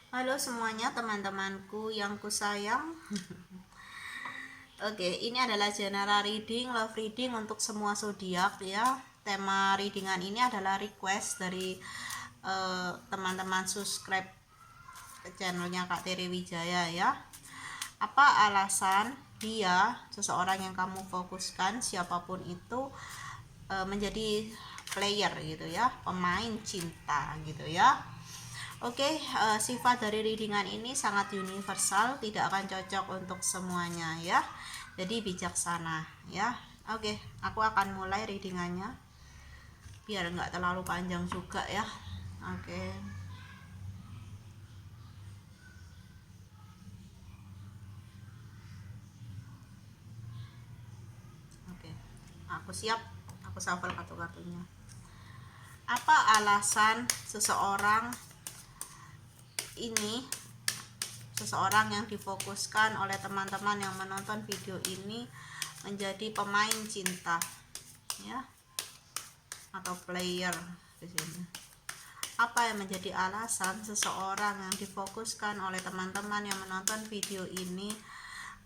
Halo semuanya teman-temanku yang kusayang. Oke, ini adalah general reading, love reading untuk semua zodiak ya. Tema readingan ini adalah request dari teman-teman subscribe ke channelnya Kak Tere Wijaya ya. Apa alasan dia, seseorang yang kamu fokuskan, siapapun itu, menjadi player gitu ya, pemain cinta gitu ya. Oke, sifat dari readingan ini sangat universal, tidak akan cocok untuk semuanya ya. Jadi bijaksana ya. Oke, aku akan mulai readingannya biar nggak terlalu panjang juga ya. Oke. Oke. Aku siap. Aku shuffle kartu-kartunya. Apa alasan ini seseorang yang difokuskan oleh teman-teman yang menonton video ini menjadi pemain cinta ya, atau player di sini? Apa yang menjadi alasan seseorang yang difokuskan oleh teman-teman yang menonton video ini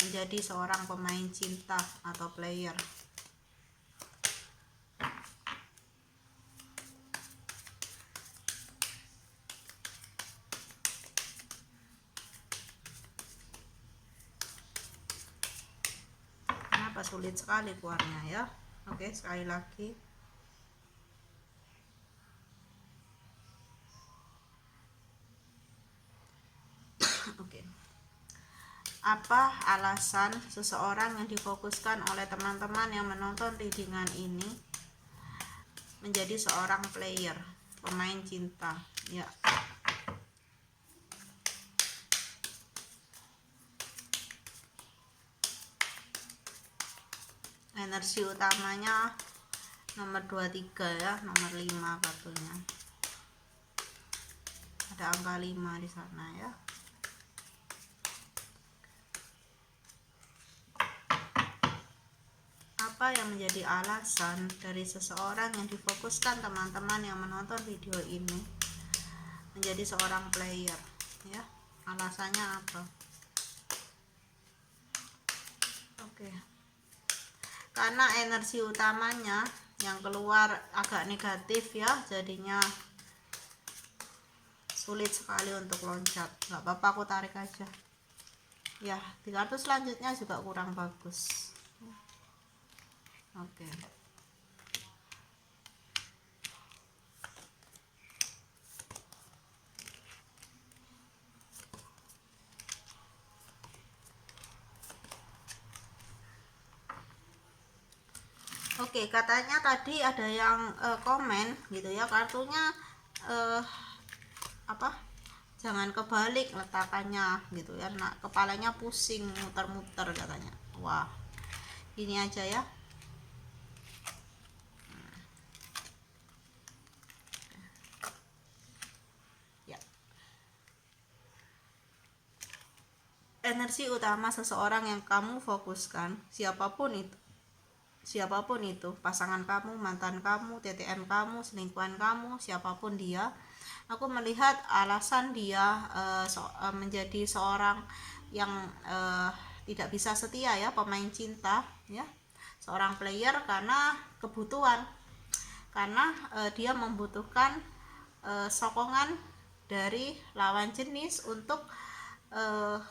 menjadi seorang pemain cinta atau player? Kenapa sulit sekali keluarnya ya? Oke, sekali lagi. Oke. Apa alasan seseorang yang difokuskan oleh teman-teman yang menonton readingan ini menjadi seorang player, pemain cinta ya? Energi utamanya nomor 23 ya, nomor 5 kartunya. Ada angka 5 di sana ya. Apa yang menjadi alasan dari seseorang yang difokuskan teman-teman yang menonton video ini menjadi seorang player ya? Alasannya apa? Oke. Karena energi utamanya yang keluar agak negatif ya, jadinya sulit sekali untuk loncat. Gak apa-apa, aku tarik aja ya. Di kartu selanjutnya juga kurang bagus. Oke. Oke, katanya tadi ada yang komen gitu ya, kartunya apa? Jangan kebalik letakannya gitu ya. Nah, kepalanya pusing, muter-muter katanya. Wah, gini aja ya. Ya. Energi utama seseorang yang kamu fokuskan, siapapun itu, pasangan kamu, mantan kamu, TTM kamu, selingkuhan kamu, siapapun dia, aku melihat alasan dia menjadi seorang yang tidak bisa setia ya, pemain cinta ya, seorang player, karena kebutuhan, karena dia membutuhkan sokongan dari lawan jenis untuk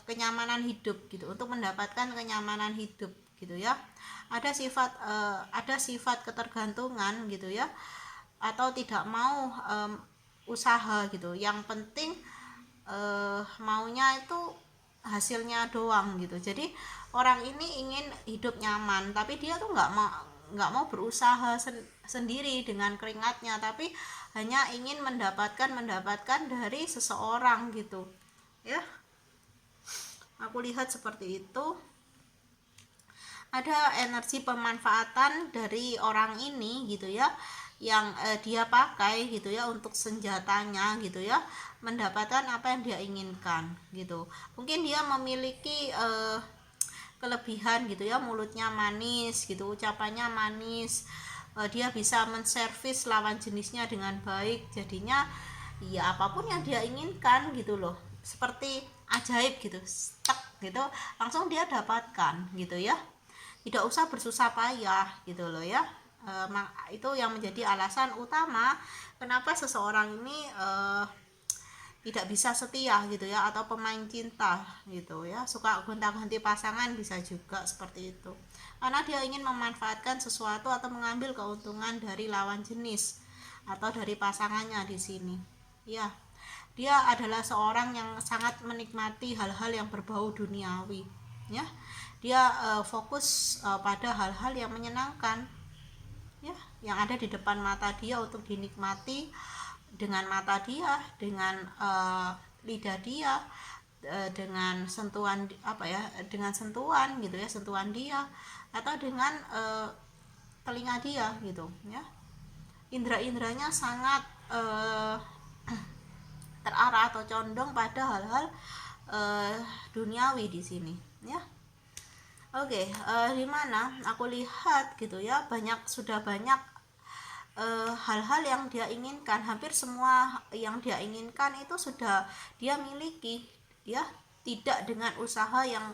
kenyamanan hidup gitu, untuk mendapatkan kenyamanan hidup gitu ya. Ada sifat ketergantungan gitu ya, atau tidak mau usaha gitu, yang penting maunya itu hasilnya doang gitu. Jadi orang ini ingin hidup nyaman, tapi dia tuh nggak mau berusaha sendiri dengan keringatnya, tapi hanya ingin mendapatkan dari seseorang gitu ya. Aku lihat seperti itu. Ada energi pemanfaatan dari orang ini gitu ya, yang dia pakai gitu ya untuk senjatanya gitu ya, mendapatkan apa yang dia inginkan gitu. Mungkin dia memiliki kelebihan gitu ya, mulutnya manis gitu, ucapannya manis, dia bisa menservis lawan jenisnya dengan baik, jadinya ya apapun yang dia inginkan gitu loh. seperti ajaib gitu, stuck gitu, langsung dia dapatkan gitu ya, tidak usah bersusah payah gitu loh ya. Itu yang menjadi alasan utama kenapa seseorang ini tidak bisa setia gitu ya, atau pemain cinta gitu ya, suka gonta-ganti pasangan, bisa juga seperti itu karena dia ingin memanfaatkan sesuatu atau mengambil keuntungan dari lawan jenis atau dari pasangannya di sini ya. Dia adalah seorang yang sangat menikmati hal-hal yang berbau duniawi ya. Dia fokus pada hal-hal yang menyenangkan ya, yang ada di depan mata dia untuk dinikmati dengan mata dia, dengan lidah dia, dengan sentuhan dengan sentuhan gitu ya, sentuhan dia, atau dengan telinga dia gitu ya. Indra-indranya sangat terarah atau condong pada hal-hal duniawi di sini ya. Oke, di mana aku lihat gitu ya, sudah banyak hal-hal yang dia inginkan, hampir semua yang dia inginkan itu sudah dia miliki ya, tidak dengan usaha yang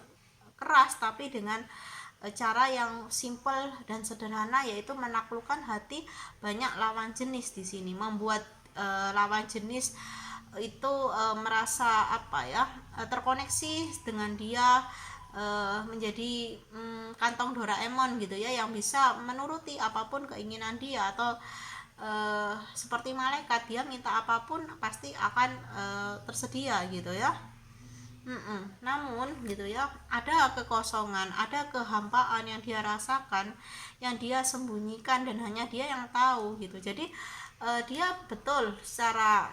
keras tapi dengan cara yang simple dan sederhana, yaitu menaklukkan hati banyak lawan jenis di sini, membuat lawan jenis itu merasa terkoneksi dengan dia, menjadi kantong Doraemon gitu ya, yang bisa menuruti apapun keinginan dia, atau seperti malaikat, dia minta apapun pasti akan tersedia gitu ya. Namun gitu ya, ada kekosongan, ada kehampaan yang dia rasakan, yang dia sembunyikan dan hanya dia yang tahu gitu. Jadi dia betul secara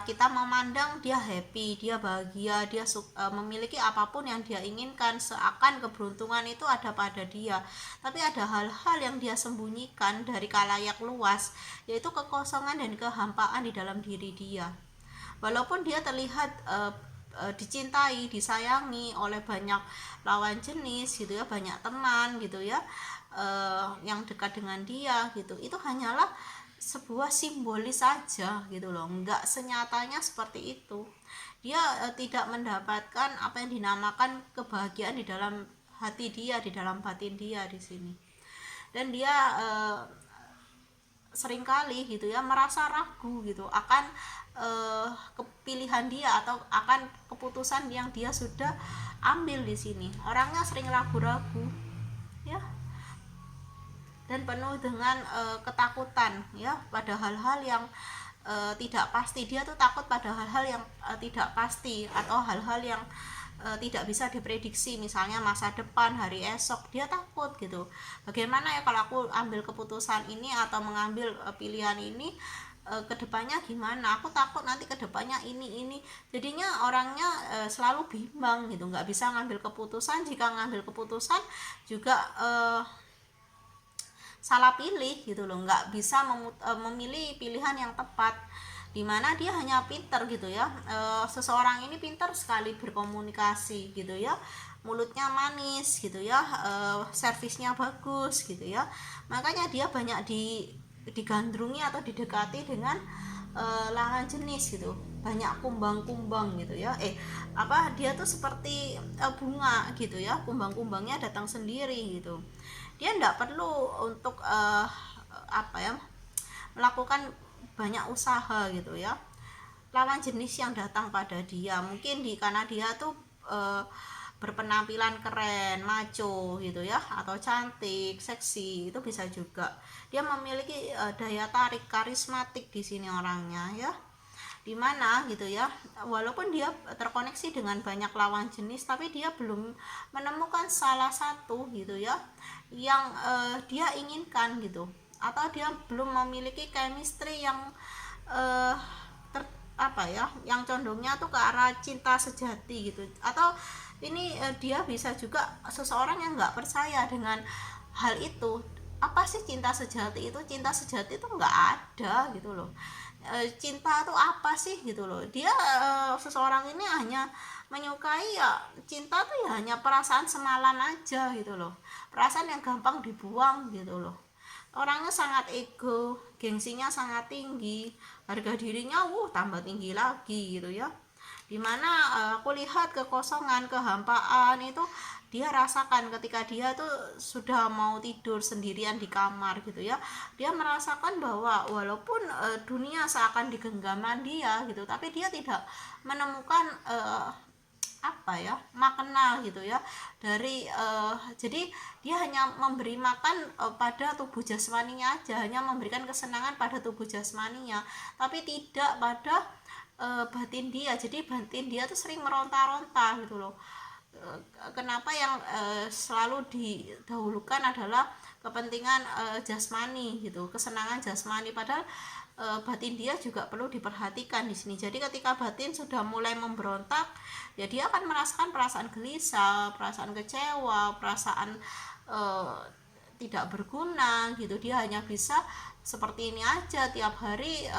kita memandang dia happy, dia bahagia, dia memiliki apapun yang dia inginkan, seakan keberuntungan itu ada pada dia. Tapi ada hal-hal yang dia sembunyikan dari khalayak luas, yaitu kekosongan dan kehampaan di dalam diri dia. Walaupun dia terlihat dicintai, disayangi oleh banyak lawan jenis gitu ya, banyak teman gitu ya, yang dekat dengan dia gitu, itu hanyalah sebuah simbolis saja gitu loh, nggak senyatanya seperti itu. Dia tidak mendapatkan apa yang dinamakan kebahagiaan di dalam hati dia, di dalam batin dia di sini. Dan dia seringkali gitu ya merasa ragu gitu akan kepilihan dia atau akan keputusan yang dia sudah ambil di sini. Orangnya sering ragu-ragu ya, dan penuh dengan ketakutan ya pada hal-hal yang tidak pasti. Dia tuh takut pada hal-hal yang tidak pasti, atau hal-hal yang tidak bisa diprediksi, misalnya masa depan, hari esok. Dia takut gitu, bagaimana ya kalau aku ambil keputusan ini atau mengambil pilihan ini, kedepannya gimana, aku takut nanti kedepannya ini. Jadinya orangnya selalu bimbang gitu, nggak bisa ngambil keputusan. Jika ngambil keputusan juga salah pilih gitu loh, nggak bisa memilih pilihan yang tepat, dimana dia hanya pinter gitu ya. Seseorang ini pinter sekali berkomunikasi gitu ya, mulutnya manis gitu ya, servisnya bagus gitu ya, makanya dia banyak digandrungi atau didekati dengan lawan jenis gitu, banyak kumbang-kumbang gitu ya. Dia tuh seperti bunga gitu ya, kumbang-kumbangnya datang sendiri gitu. Dia tidak perlu untuk melakukan banyak usaha gitu ya. Lawan jenis yang datang pada dia mungkin karena dia tuh berpenampilan keren, maco gitu ya, atau cantik, seksi, itu bisa juga. Dia memiliki daya tarik, karismatik di sini orangnya ya, dimana gitu ya, walaupun dia terkoneksi dengan banyak lawan jenis, tapi dia belum menemukan salah satu gitu ya yang dia inginkan gitu, atau dia belum memiliki chemistry yang yang condongnya tuh ke arah cinta sejati gitu. Atau ini dia bisa juga seseorang yang nggak percaya dengan hal itu. Apa sih cinta sejati itu? Cinta sejati itu nggak ada gitu loh. Cinta itu apa sih gitu loh. Dia seseorang ini hanya menyukai, ya cinta tuh ya hanya perasaan semalam aja gitu loh, perasaan yang gampang dibuang gitu loh. Orangnya sangat ego gengsinya sangat tinggi, harga dirinya tambah tinggi lagi gitu ya. Dimana aku lihat kekosongan, kehampaan itu dia rasakan ketika dia tuh sudah mau tidur sendirian di kamar gitu ya. Dia merasakan bahwa walaupun dunia seakan di genggaman dia gitu, tapi dia tidak menemukan apa ya, makna gitu ya dari jadi dia hanya memberi makan pada tubuh jasmaninya aja, hanya memberikan kesenangan pada tubuh jasmaninya, tapi tidak pada batin dia. Jadi batin dia tuh sering meronta-ronta gitu loh. Kenapa yang selalu didahulukan adalah kepentingan jasmani gitu, kesenangan jasmani, padahal batin dia juga perlu diperhatikan di sini. Jadi ketika batin sudah mulai memberontak, ya dia akan merasakan perasaan gelisah, perasaan kecewa, perasaan tidak berguna gitu. Dia hanya bisa seperti ini aja tiap hari,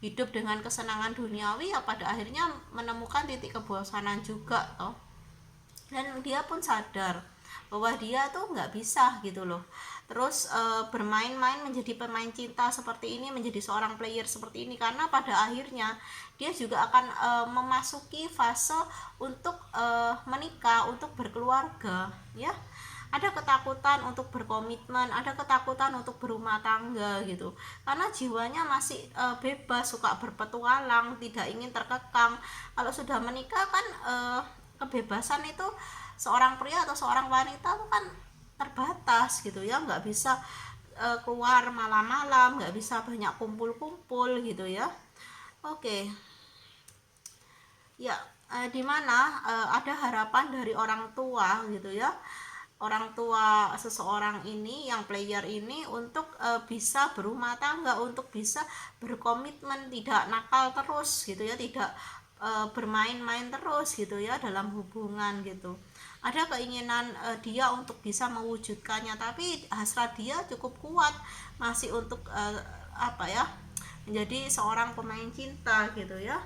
hidup dengan kesenangan duniawi, ya pada akhirnya menemukan titik kebosanan juga toh. Dan dia pun sadar bahwa dia tuh nggak bisa gitu loh terus bermain-main menjadi pemain cinta seperti ini, menjadi seorang player seperti ini, karena pada akhirnya dia juga akan memasuki fase untuk menikah, untuk berkeluarga ya. Ada ketakutan untuk berkomitmen, ada ketakutan untuk berumah tangga gitu, karena jiwanya masih bebas, suka berpetualang, tidak ingin terkekang. Kalau sudah menikah kan kebebasan itu seorang pria atau seorang wanita itu kan terbatas gitu ya, nggak bisa keluar malam-malam, nggak bisa banyak kumpul-kumpul gitu ya. Oke. Ya, dimana ada harapan dari orang tua gitu ya, orang tua seseorang ini, yang player ini, untuk bisa berumah tangga, untuk bisa berkomitmen, tidak nakal terus gitu ya, tidak bermain-main terus gitu ya dalam hubungan gitu. Ada keinginan dia untuk bisa mewujudkannya, tapi hasrat dia cukup kuat masih untuk apa ya, menjadi seorang pemain cinta gitu ya.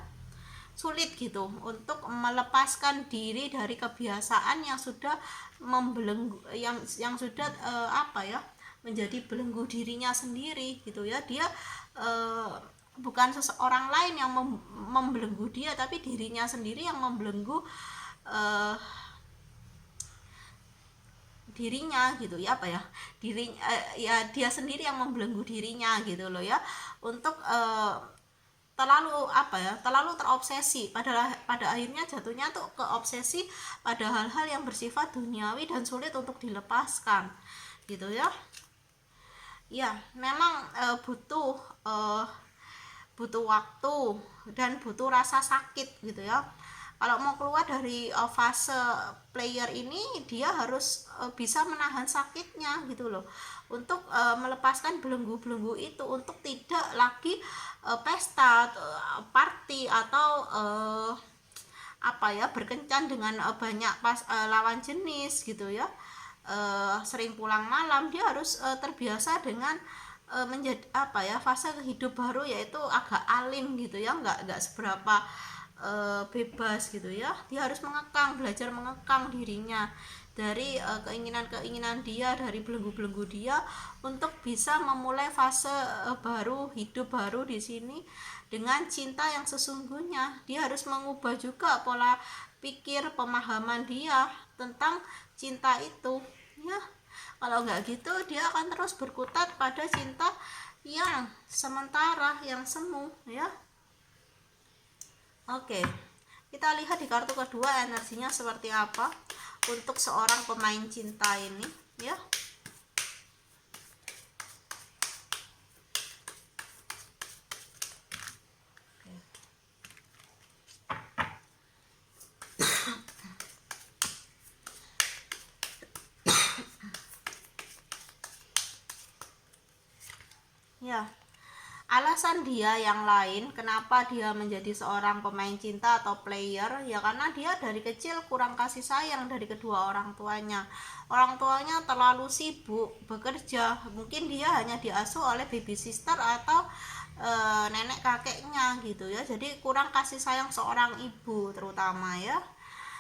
Sulit gitu untuk melepaskan diri dari kebiasaan yang sudah membelenggu, yang sudah apa ya, menjadi belenggu dirinya sendiri gitu ya. Dia bukan seseorang lain yang membelenggu dia, tapi dirinya sendiri yang membelenggu dirinya gitu ya, apa ya, diri ya dia sendiri yang membelenggu dirinya gitu loh ya, untuk terlalu apa ya, terlalu terobsesi, pada akhirnya jatuhnya tuh ke obsesi pada hal-hal yang bersifat duniawi dan sulit untuk dilepaskan gitu ya. Ya memang butuh waktu dan butuh rasa sakit gitu ya. Kalau mau keluar dari fase player ini, dia harus bisa menahan sakitnya gitu loh, untuk melepaskan belenggu-belenggu itu, untuk tidak lagi pesta, party, atau apa ya, berkencan dengan banyak lawan jenis gitu ya. Sering pulang malam. Dia harus terbiasa dengan menjadi apa ya, fase hidup baru, yaitu agak alim gitu ya, nggak seberapa bebas gitu ya. Dia harus belajar mengekang dirinya dari keinginan-keinginan dia, dari belenggu-belenggu dia, untuk bisa memulai fase baru, hidup baru di sini dengan cinta yang sesungguhnya. Dia harus mengubah juga pola pikir, pemahaman dia tentang cinta itu ya. Kalau nggak gitu, dia akan terus berkutat pada cinta yang sementara, yang semu ya. Oke, kita lihat di kartu kedua energinya seperti apa untuk seorang pemain cinta ini ya. Ya, alasan dia yang lain kenapa dia menjadi seorang pemain cinta atau player, ya karena dia dari kecil kurang kasih sayang dari kedua orang tuanya. Orang tuanya terlalu sibuk bekerja, mungkin dia hanya diasuh oleh baby sister atau nenek kakeknya gitu ya. Jadi kurang kasih sayang seorang ibu terutama ya,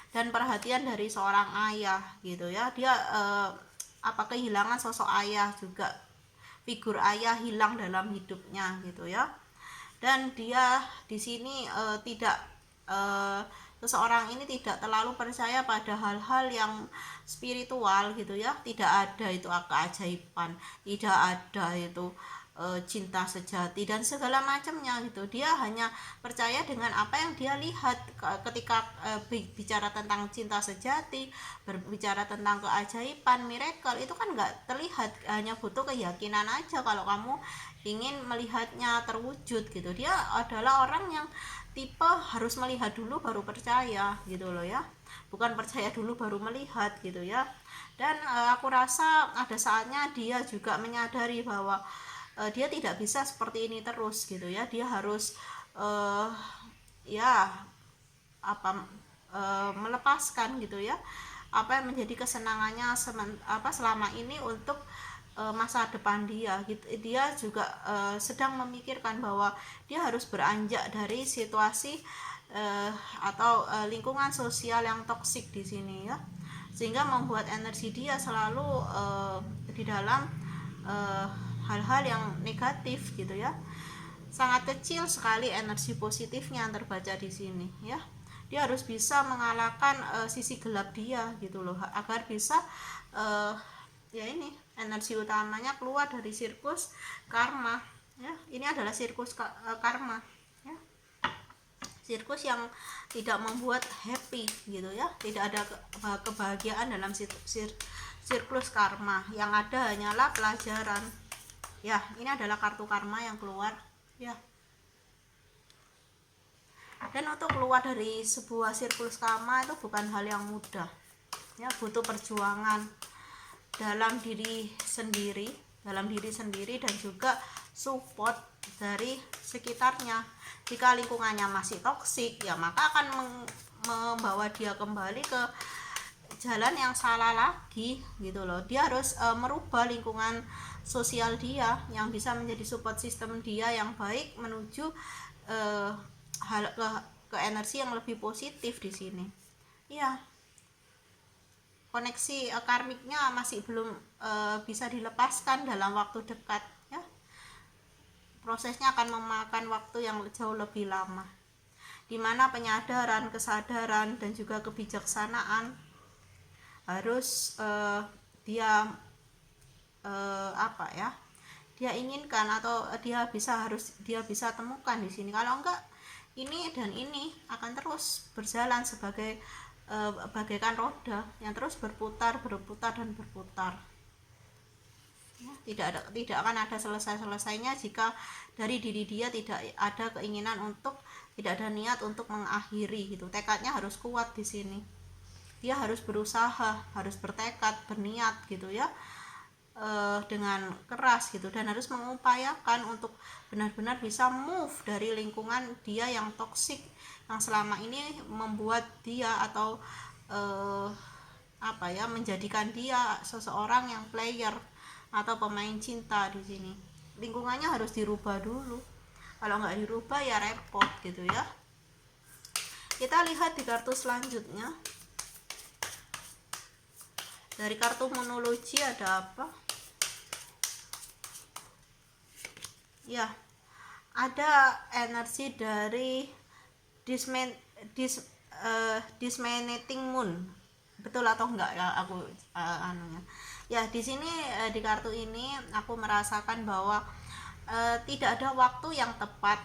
dan perhatian dari seorang ayah gitu ya. Dia kehilangan sosok ayah juga figur ayah hilang dalam hidupnya gitu ya. Dan dia di sini tidak seseorang ini tidak terlalu percaya pada hal-hal yang spiritual gitu ya. Tidak ada itu keajaiban, tidak ada itu cinta sejati dan segala macamnya gitu. Dia hanya percaya dengan apa yang dia lihat ketika bicara tentang cinta sejati, berbicara tentang keajaiban, miracle, itu kan nggak terlihat, hanya butuh keyakinan aja kalau kamu ingin melihatnya terwujud gitu. Dia adalah orang yang tipe harus melihat dulu baru percaya gitu loh ya, bukan percaya dulu baru melihat gitu ya. Dan aku rasa ada saatnya dia juga menyadari bahwa dia tidak bisa seperti ini terus gitu ya. Dia harus ya apa melepaskan gitu ya apa yang menjadi kesenangannya selama ini untuk masa depan dia gitu. Dia juga sedang memikirkan bahwa dia harus beranjak dari situasi atau lingkungan sosial yang toksik di sini ya, sehingga membuat energi dia selalu di dalam hal-hal yang negatif gitu ya. Sangat kecil sekali energi positifnya yang terbaca di sini ya. Dia harus bisa mengalahkan sisi gelap dia gitu loh, agar bisa ya ini energi utamanya keluar dari sirkus karma ya. Ini adalah sirkus karma ya, sirkus yang tidak membuat happy gitu ya. Tidak ada kebahagiaan dalam sirkus karma, yang ada hanyalah pelajaran ya. Ini adalah kartu karma yang keluar ya. Dan untuk keluar dari sebuah sirkus karma itu bukan hal yang mudah ya, butuh perjuangan dalam diri sendiri dan juga support dari sekitarnya. Jika lingkungannya masih toksik ya, maka akan membawa dia kembali ke jalan yang salah lagi gitu loh. Dia harus merubah lingkungan sosial dia yang bisa menjadi support system dia yang baik menuju ke energi yang lebih positif di sini ya. Koneksi karmiknya masih belum bisa dilepaskan dalam waktu dekat ya. Prosesnya akan memakan waktu yang jauh lebih lama, dimana penyadaran, kesadaran dan juga kebijaksanaan harus dia dia inginkan atau dia bisa temukan di sini. Kalau enggak, ini dan ini akan terus berjalan sebagai bagaikan roda yang terus berputar dan berputar ya. Tidak akan ada selesainya jika dari diri dia tidak ada keinginan untuk, tidak ada niat untuk mengakhiri gitu. Tekadnya harus kuat di sini. Dia harus berusaha, harus bertekad, berniat gitu ya, dengan keras gitu, dan harus mengupayakan untuk benar-benar bisa move dari lingkungan dia yang toksik, yang selama ini membuat dia atau menjadikan dia seseorang yang player atau pemain cinta di sini. Lingkungannya harus dirubah dulu. Kalau nggak dirubah ya repot gitu ya. Kita lihat di kartu selanjutnya. Dari kartu monologi ada apa? Ya, ada energi dari dismantling moon. Betul atau enggak ya aku anunya. Ya, di sini di kartu ini aku merasakan bahwa tidak ada waktu yang tepat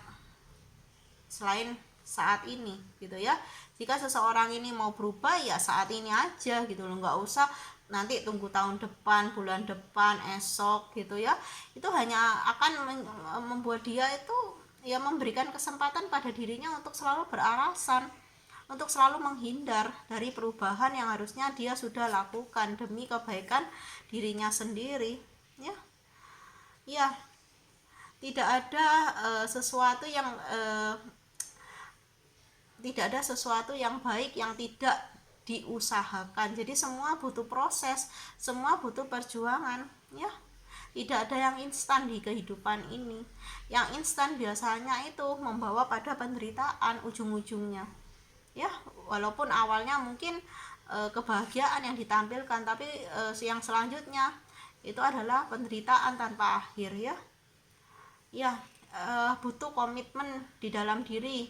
selain saat ini gitu ya. Jika seseorang ini mau berubah ya saat ini aja gitu loh, nggak usah nanti tunggu tahun depan, bulan depan, esok gitu ya. Itu hanya akan membuat dia itu ya memberikan kesempatan pada dirinya untuk selalu beralasan, untuk selalu menghindar dari perubahan yang harusnya dia sudah lakukan demi kebaikan dirinya sendiri ya. Ya, tidak ada sesuatu yang baik yang tidak diusahakan. Jadi semua butuh proses, semua butuh perjuangan ya. Tidak ada yang instan di kehidupan ini. Yang instan biasanya itu membawa pada penderitaan ujung-ujungnya ya. Walaupun awalnya mungkin kebahagiaan yang ditampilkan, tapi yang selanjutnya itu adalah penderitaan tanpa akhir ya. Ya, butuh komitmen di dalam diri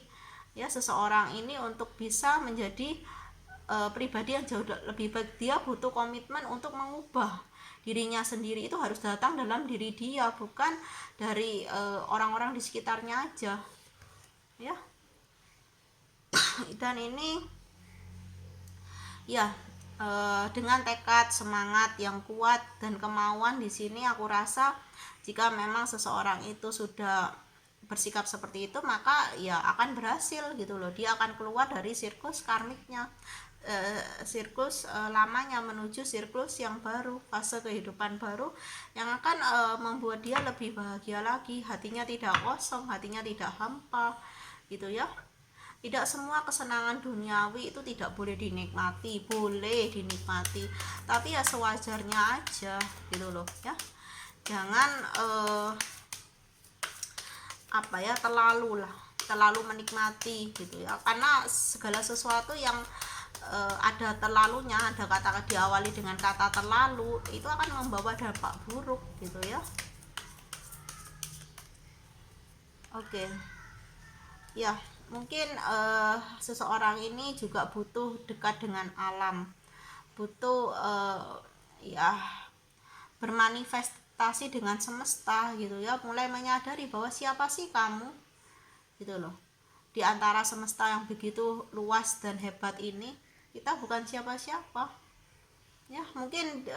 ya seseorang ini untuk bisa menjadi pribadi yang jauh lebih baik. Dia butuh komitmen untuk mengubah dirinya sendiri, itu harus datang dalam diri dia, bukan dari orang-orang di sekitarnya aja ya. Dan ini ya, dengan tekad, semangat yang kuat dan kemauan di sini aku rasa jika memang seseorang itu sudah bersikap seperti itu, maka ya akan berhasil gitu loh. Dia akan keluar dari siklus karmiknya, siklus lamanya menuju siklus yang baru, fase kehidupan baru yang akan membuat dia lebih bahagia lagi, hatinya tidak kosong, hatinya tidak hampa gitu ya. Tidak semua kesenangan duniawi itu tidak boleh dinikmati, boleh dinikmati, tapi ya sewajarnya aja gitu loh ya. Jangan terlalu menikmati gitu ya, karena segala sesuatu yang ada terlalunya, ada kata diawali dengan kata terlalu, itu akan membawa dampak buruk gitu ya. Oke. Ya, mungkin seseorang ini juga butuh dekat dengan alam, butuh ya bermanifestasi dengan semesta gitu ya, mulai menyadari bahwa siapa sih kamu gitu loh. Di antara semesta yang begitu luas dan hebat ini, kita bukan siapa-siapa ya. Mungkin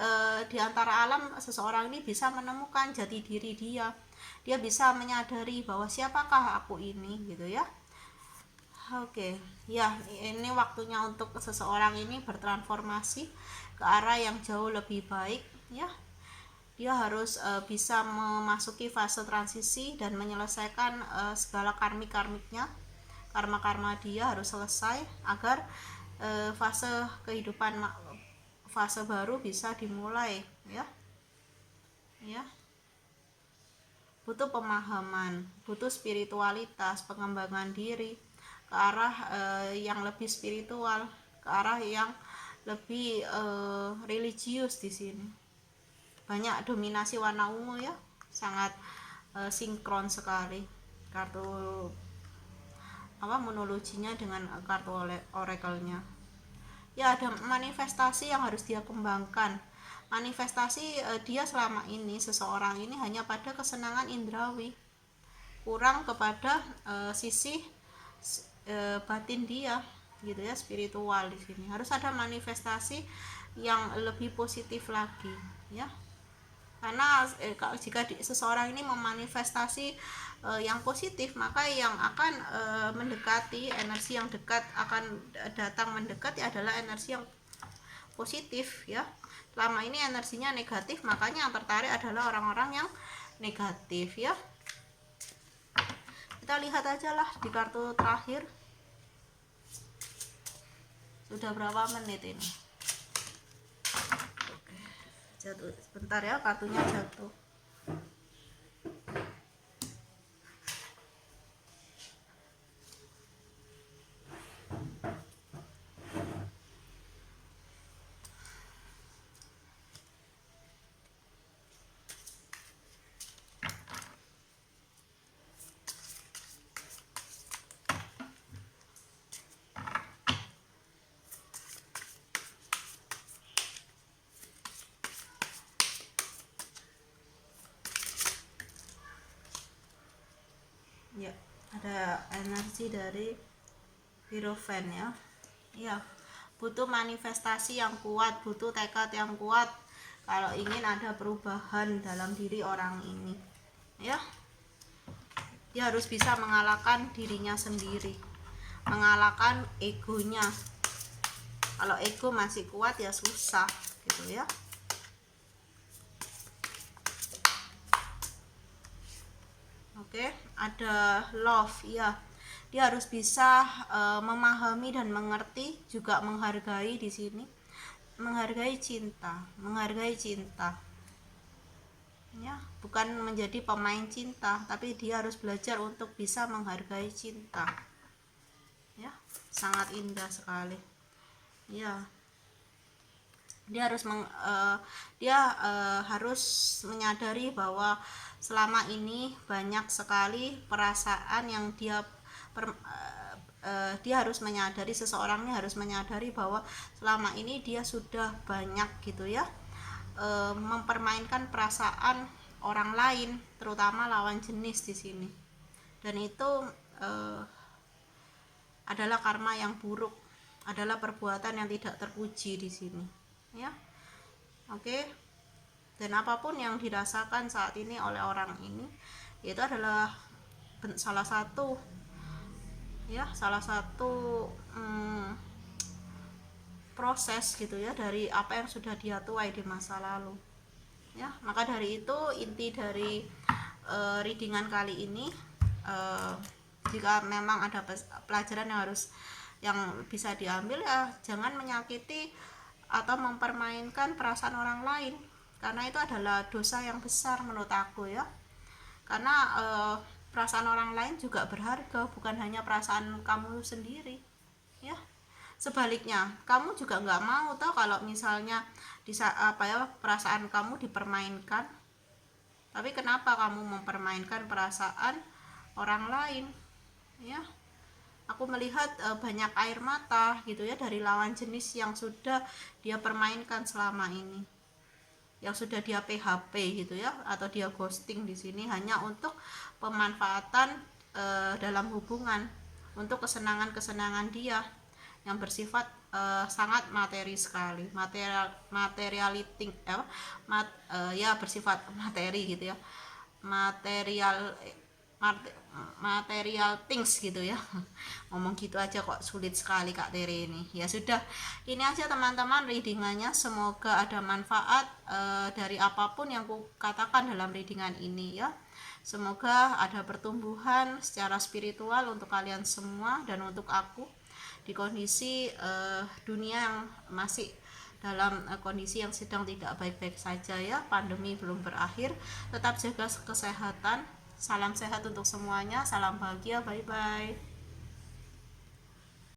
di antara alam seseorang ini bisa menemukan jati diri dia bisa menyadari bahwa siapakah aku ini gitu ya. Oke, ya ini waktunya untuk seseorang ini bertransformasi ke arah yang jauh lebih baik ya. Dia harus bisa memasuki fase transisi dan menyelesaikan segala karmiknya. Karma-karma dia harus selesai agar fase kehidupan, fase baru bisa dimulai ya. Ya. Butuh pemahaman, butuh spiritualitas, pengembangan diri ke arah yang lebih spiritual, ke arah yang lebih religius di sini. Banyak dominasi warna ungu ya, sangat sinkron sekali kartu monologinya dengan kartu oracle-nya. Ya, ada manifestasi yang harus dia kembangkan. Manifestasi dia selama ini, seseorang ini hanya pada kesenangan indrawi, kurang kepada sisi batin dia gitu ya, spiritual. Di sini harus ada manifestasi yang lebih positif lagi ya, karena jika seseorang ini memanifestasi yang positif, maka yang akan mendekati, energi yang dekat akan datang mendekati adalah energi yang positif ya. Selama ini energinya negatif, makanya yang tertarik adalah orang-orang yang negatif ya. Kita lihat aja lah di kartu terakhir, sudah berapa menit ini. Oke, jatuh sebentar ya, kartunya jatuh. Ya, ada energi dari Hierophant ya. Ya, butuh manifestasi yang kuat, butuh tekad yang kuat kalau ingin ada perubahan dalam diri orang ini. Ya. Dia harus bisa mengalahkan dirinya sendiri, mengalahkan egonya. Kalau ego masih kuat ya susah gitu ya. Oke, ada love ya. Dia harus bisa memahami dan mengerti, juga menghargai di sini. Menghargai cinta, ya, bukan menjadi pemain cinta, tapi dia harus belajar untuk bisa menghargai cinta. Ya, sangat indah sekali. Ya. dia harus harus menyadari bahwa selama ini banyak sekali perasaan yang dia harus menyadari, seseorang ini harus menyadari bahwa selama ini dia sudah banyak gitu ya, mempermainkan perasaan orang lain, terutama lawan jenis di sini, dan itu adalah karma yang buruk, adalah perbuatan yang tidak terpuji di sini ya. Oke. Dan apapun yang dirasakan saat ini oleh orang ini, itu adalah salah satu proses gitu ya, dari apa yang sudah dia tuai di masa lalu ya. Maka dari itu inti dari readingan kali ini, jika memang ada pelajaran yang bisa diambil ya, jangan menyakiti atau mempermainkan perasaan orang lain, karena itu adalah dosa yang besar menurut aku ya. Karena perasaan orang lain juga berharga, bukan hanya perasaan kamu sendiri ya. Sebaliknya, kamu juga nggak mau tahu kalau misalnya perasaan kamu dipermainkan. Tapi kenapa kamu mempermainkan perasaan orang lain ya? Aku melihat banyak air mata gitu ya dari lawan jenis yang sudah dia permainkan selama ini, yang sudah dia PHP gitu ya, atau dia ghosting di sini hanya untuk pemanfaatan dalam hubungan, untuk kesenangan dia yang bersifat sangat materi sekali, bersifat materi gitu ya, material things gitu ya. Ngomong gitu aja kok sulit sekali Kak Tere ini. Ya sudah, ini aja teman-teman readingannya, semoga ada manfaat dari apapun yang ku katakan dalam readingan ini ya. Semoga ada pertumbuhan secara spiritual untuk kalian semua dan untuk aku di kondisi dunia yang masih dalam kondisi yang sedang tidak baik-baik saja ya. Pandemi belum berakhir, tetap jaga kesehatan. Salam sehat untuk semuanya, salam bahagia, bye bye.